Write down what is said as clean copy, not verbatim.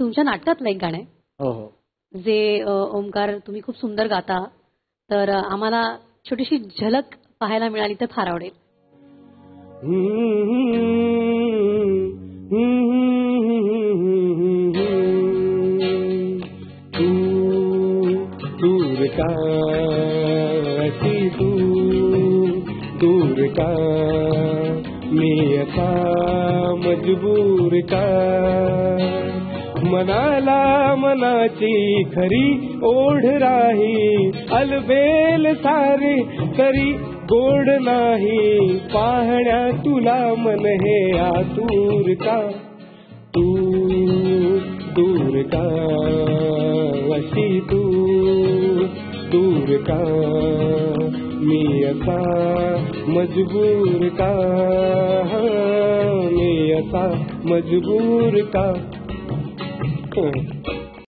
तुमच्या नाटकातलं एक गाणं आहे. हो हो. जे ओमकार तुम्ही खूप सुंदर गाता. तर आम्हाला छोटीशी झलक पाहायला मिळाली तर फार आवडेल. दूर का अशी दूर का मी असा मजबूर का मनाला मनाची खरी ओढ राही अलबेल सारे तरी गोड नाही पाहण्या तुला मन हे आतुर का तू दूर का अशी दूर का मी असा मजबूर का मी असा मजबूर का